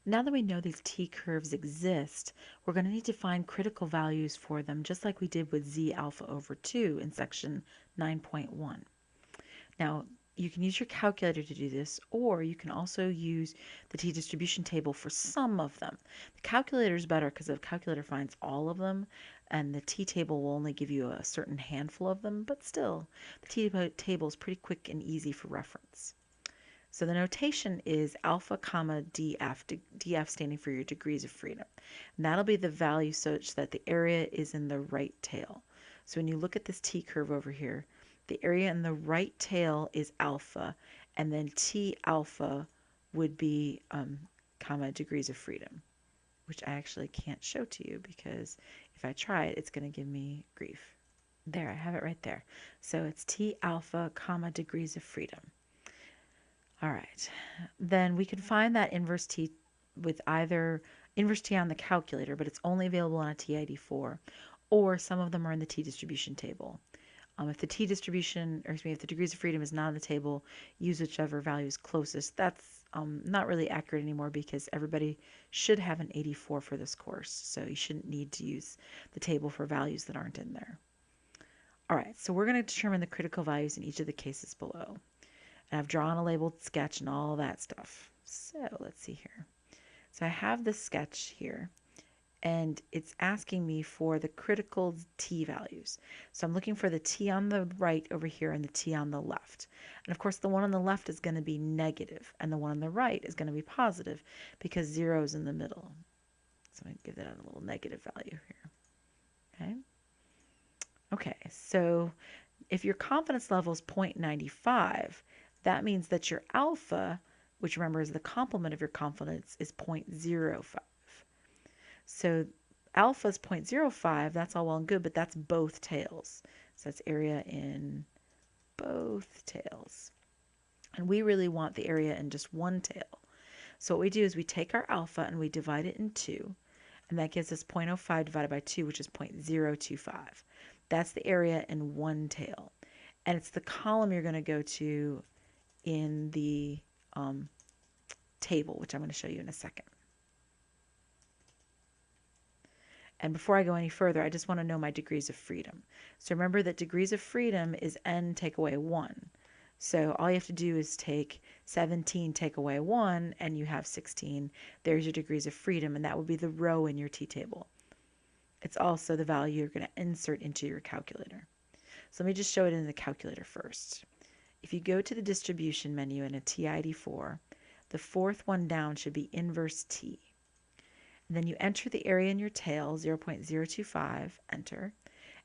Now that we know these t-curves exist, we're going to need to find critical values for them, just like we did with z alpha over 2 in section 9.1. Now, you can use your calculator to do this, or you can also use the t-distribution table for some of them. The calculator is better because the calculator finds all of them, and the t-table will only give you a certain handful of them, but still, the t-table is pretty quick and easy for reference. So the notation is alpha comma df, df standing for your degrees of freedom. And that'll be the value such that the area is in the right tail. So when you look at this t-curve over here, the area in the right tail is alpha, and then T alpha would be comma degrees of freedom, which I actually can't show to you because if I try it, it's going to give me grief. There, I have it right there. So it's T alpha comma degrees of freedom. All right, then we can find that inverse T with either inverse T on the calculator, but it's only available on a TID4, or some of them are in the T distribution table. If the t-distribution, or excuse me, if the degrees of freedom is not on the table, use whichever value is closest. That's not really accurate anymore because everybody should have an 84 for this course, so you shouldn't need to use the table for values that aren't in there. All right, so we're going to determine the critical values in each of the cases below. And I've drawn a labeled sketch and all that stuff. So let's see here. So I have this sketch here, and it's asking me for the critical t values. So I'm looking for the t on the right over here and the t on the left. And of course the one on the left is going to be negative, and the one on the right is going to be positive because 0 is in the middle. So I'm going to give that a little negative value here. Okay. Okay, so if your confidence level is 0.95, that means that your alpha, which remember is the complement of your confidence, is 0.05. So alpha is 0.05, that's all well and good, but that's both tails. So that's area in both tails. And we really want the area in just one tail. So what we do is we take our alpha and we divide it in 2, and that gives us 0.05 divided by 2, which is 0.025. That's the area in one tail. And it's the column you're going to go to in the table, which I'm going to show you in a second. And before I go any further, I just want to know my degrees of freedom. So remember that degrees of freedom is n take away 1. So all you have to do is take 17 take away 1, and you have 16. There's your degrees of freedom, and that would be the row in your t-table. It's also the value you're going to insert into your calculator. So let me just show it in the calculator first. If you go to the distribution menu in a TID4, the fourth one down should be inverse t. And then you enter the area in your tail, 0.025, enter.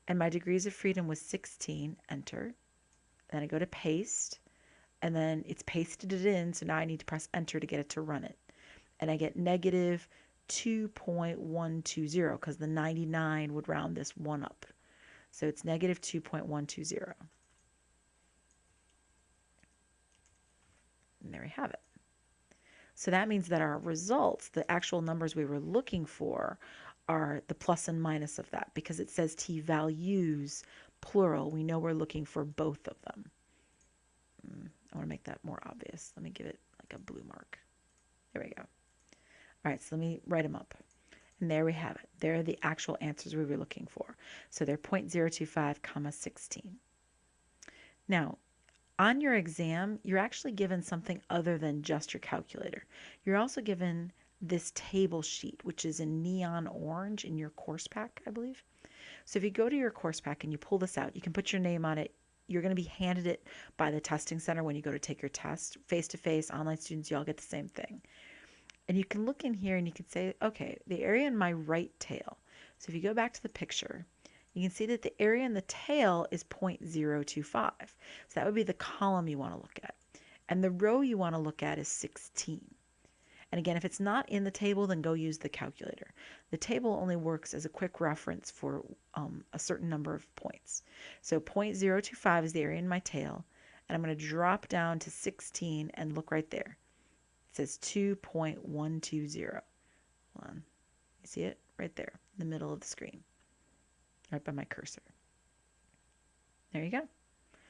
And my degrees of freedom was 16, enter. Then I go to paste, and then it's pasted it in, so now I need to press enter to get it to run it. And I get negative 2.120, because the 99 would round this 1 up. So it's negative 2.120. And there we have it. So that means that our results, the actual numbers we were looking for, are the plus and minus of that, because it says t values, plural. We know we're looking for both of them. I want to make that more obvious. Let me give it like a blue mark. There we go. All right, so let me write them up. And there we have it. There are the actual answers we were looking for. So they're 0.025, comma 16. Now, on your exam, you're actually given something other than just your calculator. You're also given this table sheet, which is in neon orange in your course pack, I believe. So if you go to your course pack and you pull this out, you can put your name on it. You're going to be handed it by the testing center when you go to take your test. Face-to-face, online students, you all get the same thing. And you can look in here and you can say, okay, the area in my right tail. So if you go back to the picture, you can see that the area in the tail is 0.025. So that would be the column you want to look at. And the row you want to look at is 16. And again, if it's not in the table, then go use the calculator. The table only works as a quick reference for a certain number of points. So 0.025 is the area in my tail. And I'm going to drop down to 16 and look right there. It says 2.120. Hold on. You see it? Right there in the middle of the screen. Right by my cursor. There you go.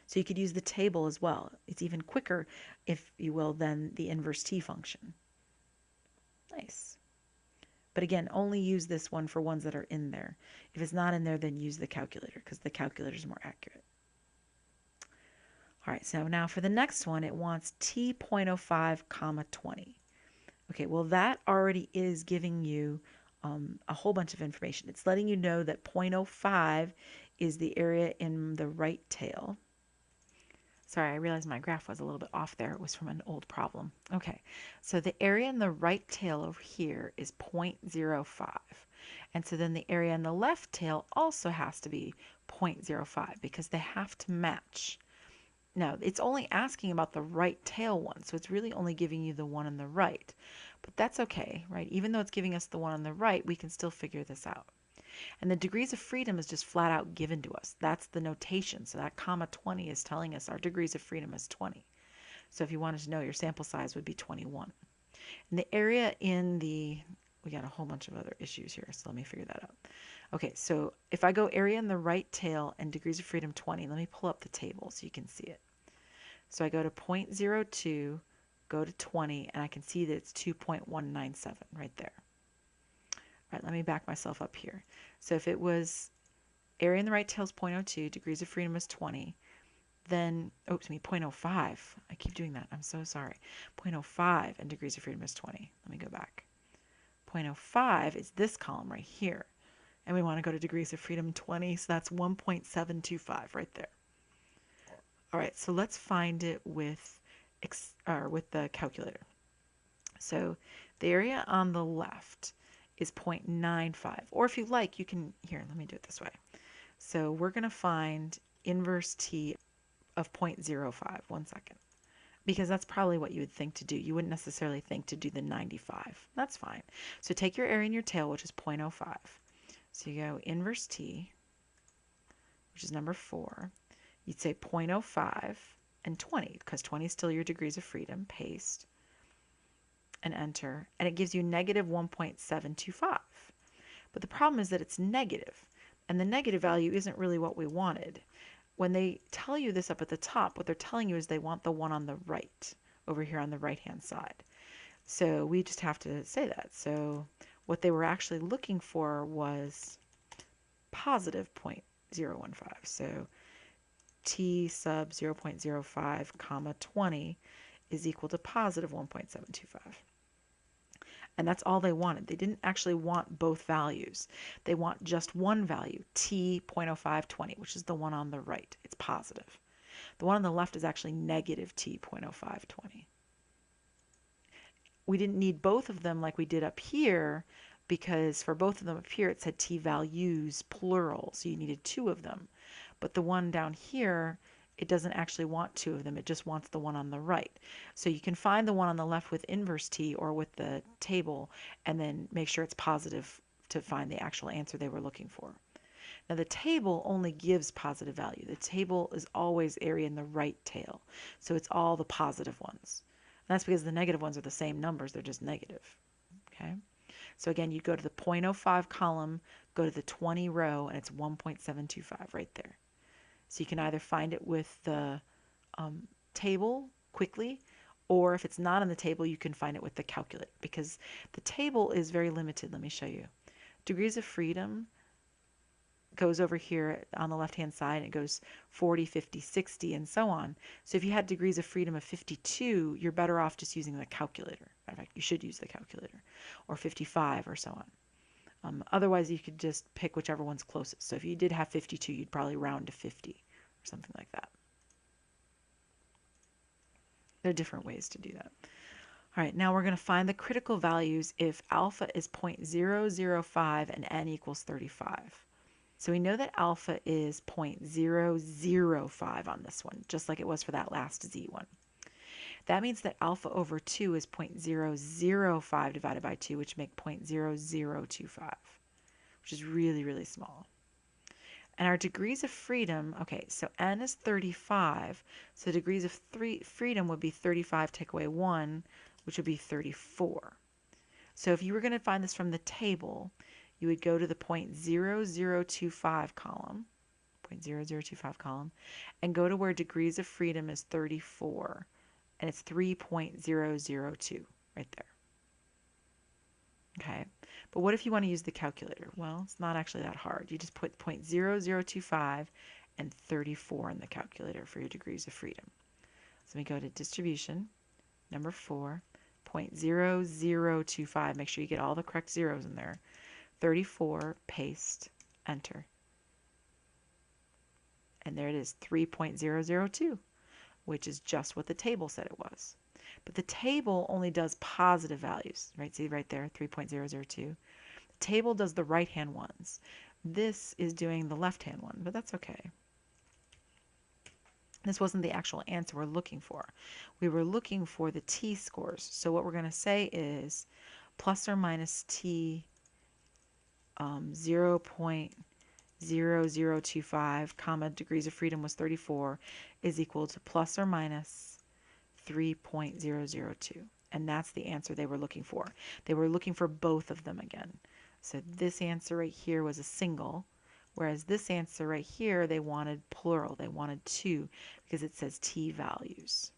So you could use the table as well. It's even quicker, if you will, than the inverse t function. Nice. But again, only use this one for ones that are in there. If it's not in there, then use the calculator because the calculator is more accurate. All right, so now for the next one, it wants t.05, comma 20. Okay, well that already is giving you a whole bunch of information. It's letting you know that 0.05 is the area in the right tail. Sorry, I realized my graph was a little bit off there. It was from an old problem. Okay, so the area in the right tail over here is 0.05. And so then the area in the left tail also has to be 0.05 because they have to match. Now, it's only asking about the right tail one, so it's really only giving you the one on the right. But that's okay, right? Even though it's giving us the one on the right, we can still figure this out. And the degrees of freedom is just flat out given to us. That's the notation. So that comma 20 is telling us our degrees of freedom is 20. So if you wanted to know, your sample size would be 21. And the area in the, we got a whole bunch of other issues here, so let me figure that out. Okay, so if I go area in the right tail and degrees of freedom 20, let me pull up the table so you can see it. So I go to 0.02, go to 20, and I can see that it's 2.197 right there. All right, let me back myself up here. So if it was area in the right tail is 0.02, degrees of freedom is 20, then, oops, 0.05. I keep doing that. I'm so sorry. 0.05 and degrees of freedom is 20. Let me go back. 0.05 is this column right here. And we want to go to degrees of freedom 20, so that's 1.725 right there. All right, so let's find it with the calculator. So the area on the left is 0.95, or if you like, you can, here, let me do it this way. So we're going to find inverse t of 0.05, 1 second, because that's probably what you would think to do. You wouldn't necessarily think to do the 95. That's fine. So take your area in your tail, which is 0.05. So you go inverse t, which is number 4. You'd say 0.05 and 20, because 20 is still your degrees of freedom. Paste and enter, and it gives you negative 1.725. But the problem is that it's negative, and the negative value isn't really what we wanted. When they tell you this up at the top, what they're telling you is they want the one on the right, over here on the right-hand side. So we just have to say that. So what they were actually looking for was positive 0.015. So t sub 0.05 comma 20 is equal to positive 1.725. And that's all they wanted. They didn't actually want both values. They want just one value, t.0520, which is the one on the right. It's positive. The one on the left is actually negative t.0520. We didn't need both of them like we did up here, because for both of them up here it said t values plural, so you needed 2 of them. But the one down here, it doesn't actually want 2 of them, it just wants the one on the right. So you can find the one on the left with inverse t or with the table, and then make sure it's positive to find the actual answer they were looking for. Now the table only gives positive value. The table is always area in the right tail, so it's all the positive ones. And that's because the negative ones are the same numbers, they're just negative. Okay? So again, you go to the 0.05 column, go to the 20 row, and it's 1.725 right there. So you can either find it with the table quickly, or if it's not on the table, you can find it with the calculator, because the table is very limited. Let me show you. Degrees of freedom goes over here on the left-hand side, and it goes 40, 50, 60, and so on. So if you had degrees of freedom of 52, you're better off just using the calculator. In fact, you should use the calculator, or 55, or so on. Otherwise, you could just pick whichever one's closest. So if you did have 52, you'd probably round to 50 or something like that. There are different ways to do that. All right, now we're going to find the critical values if alpha is 0.005 and n equals 35. So we know that alpha is 0.005 on this one, just like it was for that last z one. That means that alpha over 2 is 0.005 divided by 2, which make 0.0025, which is really, really small. And our degrees of freedom, okay, so n is 35, so degrees of freedom would be 35 take away 1, which would be 34. So if you were going to find this from the table, you would go to the 0.0025 column, 0.0025 column, and go to where degrees of freedom is 34. And it's 3.002 right there. Okay, but what if you want to use the calculator? Well, it's not actually that hard. You just put 0.0025 and 34 in the calculator for your degrees of freedom. So we go to distribution, number 4, 0.0025. Make sure you get all the correct zeros in there. 34, paste, enter. And there it is, 3.002, which is just what the table said it was. But the table only does positive values, right? See right there, 3.002. The table does the right-hand ones. This is doing the left-hand one, but that's okay. This wasn't the actual answer we're looking for. We were looking for the t-scores. So what we're going to say is plus or minus t 0.0025, comma, degrees of freedom was 34, is equal to plus or minus 3.002. And that's the answer they were looking for. They were looking for both of them again. So this answer right here was a single, whereas this answer right here, they wanted plural. They wanted 2 because it says t values.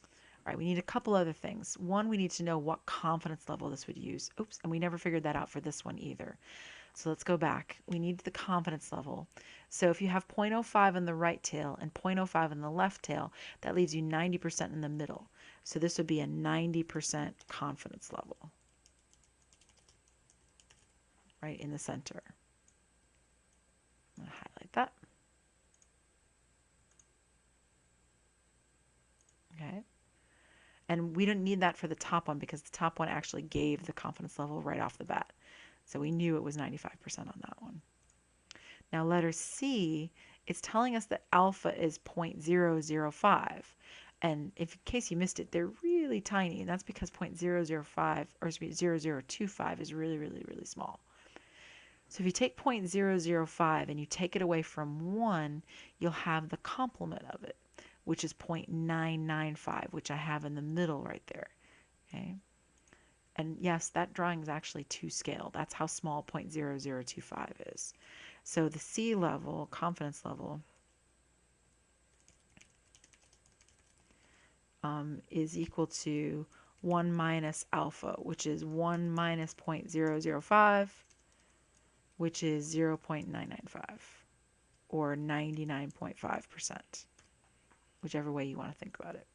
All right, we need a couple other things. One, we need to know what confidence level this would use. Oops, and we never figured that out for this one either. So let's go back. We need the confidence level. So if you have 0.05 in the right tail and 0.05 in the left tail, that leaves you 90% in the middle. So this would be a 90% confidence level, right in the center. I'm going to highlight that. Okay. And we didn't need that for the top one because the top one actually gave the confidence level right off the bat. So we knew it was 95% on that one. Now letter C, it's telling us that alpha is 0.005. And if in case you missed it, they're really tiny. And that's because 0.005, or excuse me, 0.025 is really, really, really small. So if you take 0.005 and you take it away from 1, you'll have the complement of it, which is 0.995, which I have in the middle right there. Okay. And yes, that drawing is actually to scale. That's how small 0.0025 is. So the C level, confidence level, is equal to 1 minus alpha, which is 1 minus 0.005, which is 0.995, or 99.5%, whichever way you want to think about it.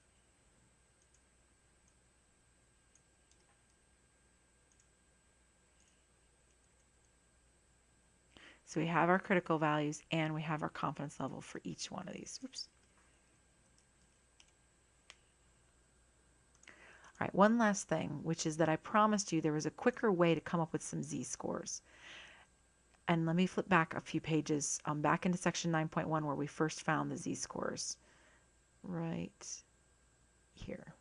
So we have our critical values and we have our confidence level for each one of these. Oops. All right, one last thing, which is that I promised you there was a quicker way to come up with some z-scores. And let me flip back a few pages, back into section 9.1 where we first found the z-scores. Right here.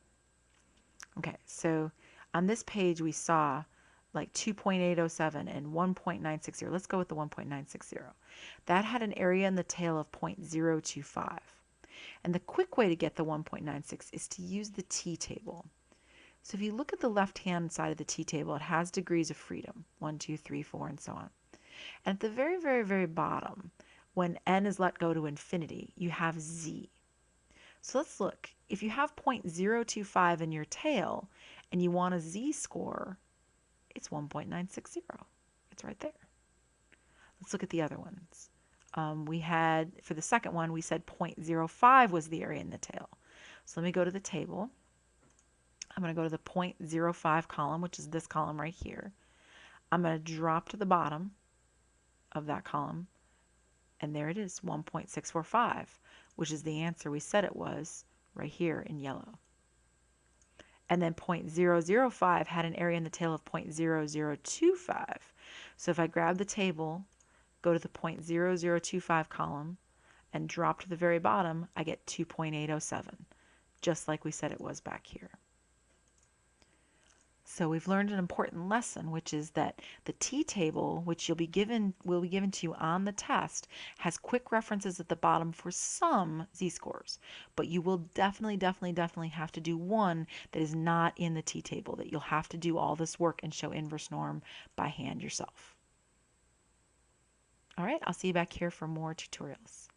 Okay, so on this page we saw like 2.807 and 1.960. Let's go with the 1.960. That had an area in the tail of 0.025. And the quick way to get the 1.96 is to use the t-table. So if you look at the left-hand side of the t-table, it has degrees of freedom, 1, 2, 3, 4, and so on. And at the very, very, very bottom, when n is let go to infinity, you have z. So let's look. If you have 0.025 in your tail and you want a z-score, it's 1.960. It's right there. Let's look at the other ones. We had, for the second one, we said 0.05 was the area in the tail. So let me go to the table. I'm going to go to the 0.05 column, which is this column right here. I'm going to drop to the bottom of that column, and there it is, 1.645, which is the answer we said it was right here in yellow. And then 0.005 had an area in the tail of 0.0025. So if I grab the table, go to the 0.0025 column, and drop to the very bottom, I get 2.807, just like we said it was back here. So we've learned an important lesson, which is that the t-table, which will be given to you on the test, has quick references at the bottom for some z-scores, but you will definitely have to do one that is not in the t-table, that you'll have to do all this work and show inverse norm by hand yourself. All right, I'll see you back here for more tutorials.